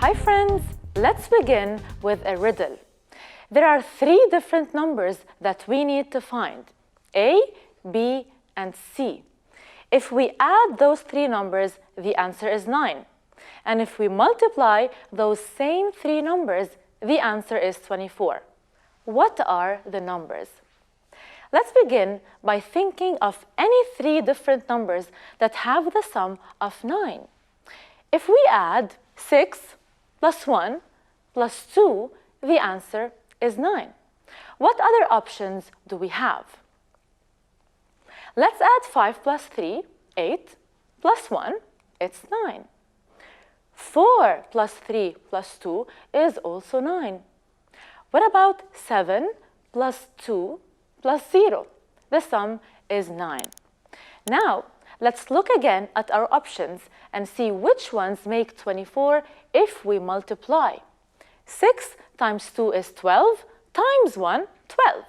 Hi friends, let's begin with a riddle. There are three different numbers that we need to find, A, B, and C. If we add those three numbers, the answer is 9. And if we multiply those same three numbers, the answer is 24. What are the numbers? Let's begin by thinking of any three different numbers that have the sum of 9. If we add 6 plus 1 plus 2, the answer is 9. What other options do we have? Let's add 5 plus 3, 8, plus 1, it's 9. 4 plus 3 plus 2 is also 9. What about 7 plus 2 plus 0? The sum is 9. Now, let's look again at our options and see which ones make 24 if we multiply. 6 times 2 is 12, times 1, 12.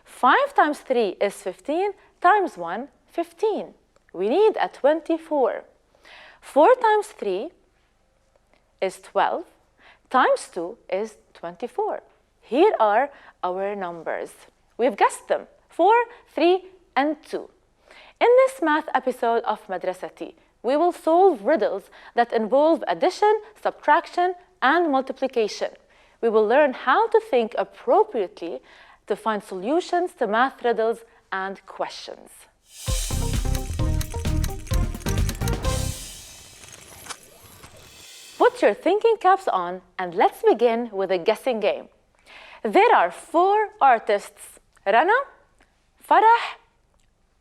5 times 3 is 15, times 1, 15. We need a 24. 4 times 3 is 12, times 2 is 24. Here are our numbers. We've guessed them, 4, 3, and 2. In this math episode of Madrasati, we will solve riddles that involve addition, subtraction, and multiplication. We will learn how to think appropriately to find solutions to math riddles and questions. Put your thinking caps on and let's begin with a guessing game. There are 4 artists, Rana, Farah,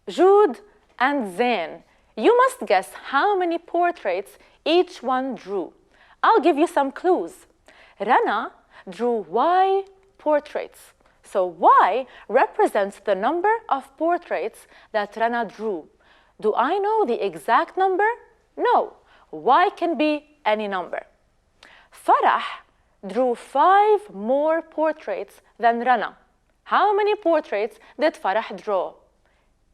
Joud, and Zain. You must guess how many portraits each one drew. I'll give you some clues. Rana drew Y portraits. So Y represents the number of portraits that Rana drew. Do I know the exact number? No. Y can be any number. Farah drew 5 more portraits than Rana. How many portraits did Farah draw?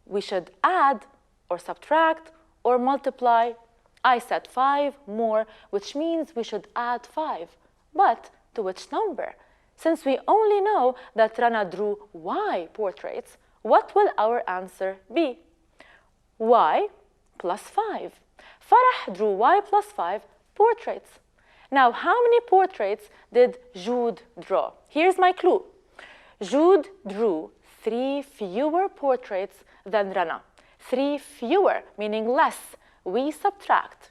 We should add or subtract or multiply. I said 5 more, which means we should add 5. But to which number? Since we only know that Rana drew Y portraits, what will our answer be? Y plus 5. Farah drew Y plus 5 portraits. Now, how many portraits did Joud draw? Here's my clue. Joud drew 3 fewer portraits than Rana. 3 fewer, meaning less. We subtract.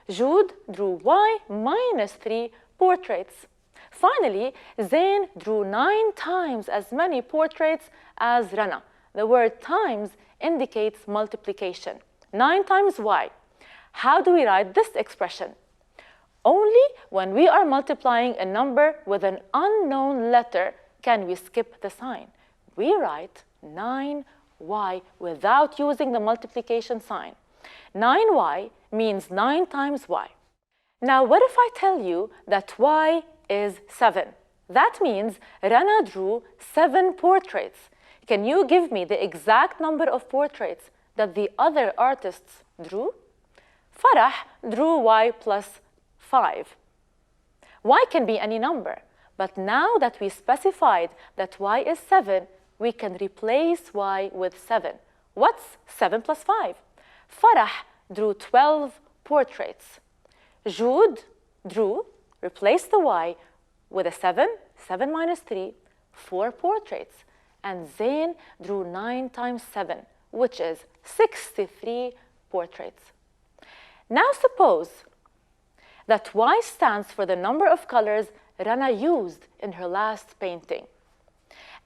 Joud drew Y minus 3 portraits. Finally, Zain drew 9 times as many portraits as Rana. The word times indicates multiplication. 9 times Y. How do we write this expression? Only when we are multiplying a number with an unknown letter can we skip the sign. We write 9Y without using the multiplication sign. 9Y means 9 times Y. Now, what if I tell you that Y is 7? That means Rana drew 7 portraits. Can you give me the exact number of portraits that the other artists drew? Farah drew Y plus 5. Y can be any number, but now that we specified that Y is 7, we can replace Y with 7. What's 7 plus 5? Farah drew 12 portraits. Joud drew, replaced the Y with a 7, 7 minus 3, 4 portraits. And Zain drew 9 times 7, which is 63 portraits. Now suppose that Y stands for the number of colors Rana used in her last painting.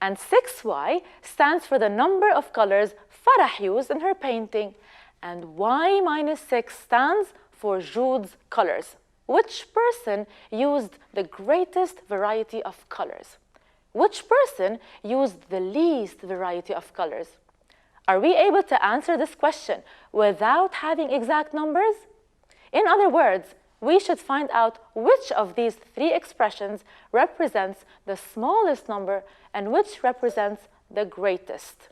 And 6Y stands for the number of colors Farah used in her painting. And Y minus 6 stands for Joud's colors. Which person used the greatest variety of colors? Which person used the least variety of colors? Are we able to answer this question without having exact numbers? In other words, we should find out which of these 3 expressions represents the smallest number and which represents the greatest.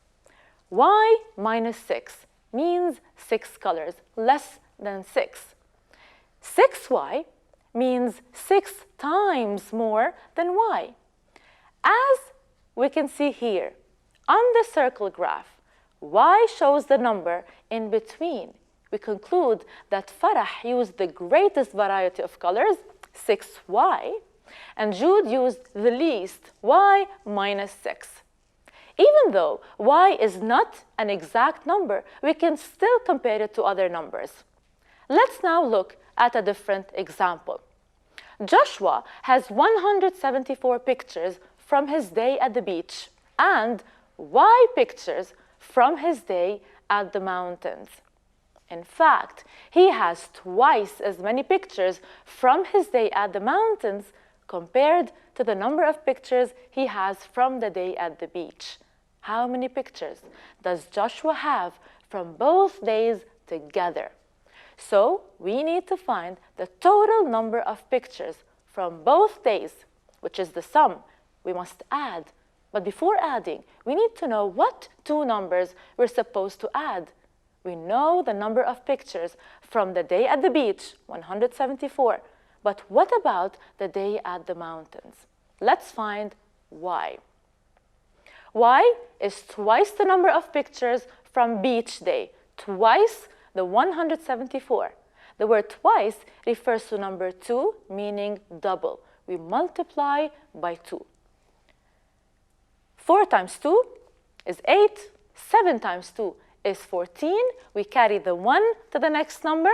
Y minus 6 means 6 colors, less than 6. 6Y means 6 times more than y. As we can see here, on the circle graph, y shows the number in between. We conclude that Farah used the greatest variety of colors, 6y, and Jude used the least, y minus 6. Even though y is not an exact number, we can still compare it to other numbers. Let's now look at a different example. Joshua has 174 pictures from his day at the beach and y pictures from his day at the mountains. In fact, he has twice as many pictures from his day at the mountains compared to the number of pictures he has from the day at the beach. How many pictures does Joshua have from both days together? So we need to find the total number of pictures from both days, which is the sum. We must add. But before adding, we need to know what two numbers we're supposed to add. We know the number of pictures from the day at the beach, 174. But what about the day at the mountains? Let's find y. Y is twice the number of pictures from beach day, twice the 174. The word twice refers to number 2, meaning double. We multiply by 2. 4 times 2 is 8. 7 times 2 is 14. We carry the 1 to the next number.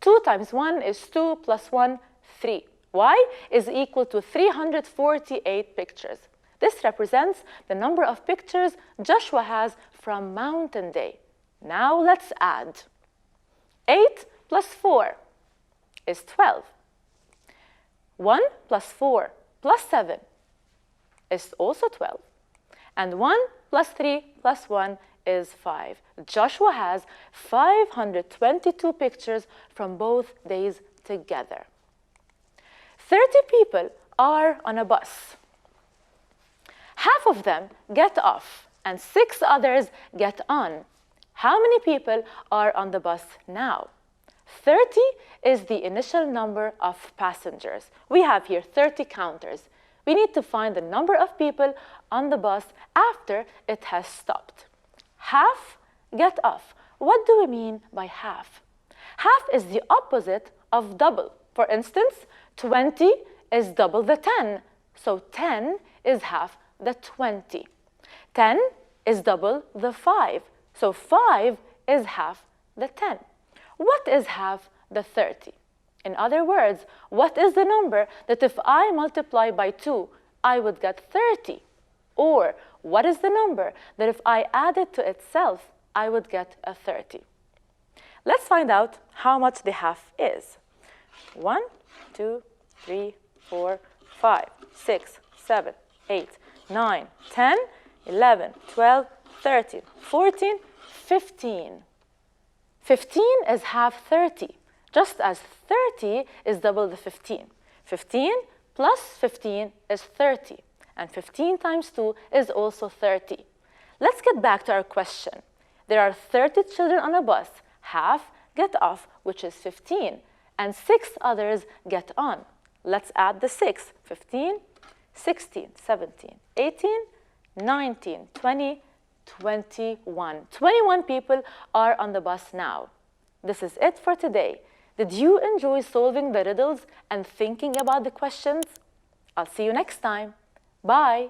2 times 1 is 2 plus 1, 3. Y is equal to 348 pictures. This represents the number of pictures Joshua has from Mountain Day. Now let's add. 8 plus 4 is 12. 1 plus 4 plus 7 is also 12. And 1 plus 3 plus 1 is 5. Joshua has 522 pictures from both days together. 30 people are on a bus. Half of them get off and 6 others get on. How many people are on the bus now? 30 is the initial number of passengers. We have here 30 counters. We need to find the number of people on the bus after it has stopped. Half get off. What do we mean by half? Half is the opposite of double. For instance, 20 is double the 10. So 10 is half the 20. 10 is double the 5. So 5 is half the 10. What is half the 30? In other words, what is the number that if I multiply by 2, I would get 30? Or what is the number that if I add it to itself, I would get a 30? Let's find out how much the half is. 1, 2, 3, 4, 5, 6, 7, 8, 9, 10, 11, 12, 13, 14, 15. 15 is half 30, just as 30 is double the 15. 15 plus 15 is 30, and 15 times 2 is also 30. Let's get back to our question. There are 30 children on a bus. Half get off, which is 15, and 6 others get on. Let's add the 6. 15, 16, 17, 18, 19, 20, 21. 21 people are on the bus now. This is it for today. Did you enjoy solving the riddles and thinking about the questions? I'll see you next time. Bye.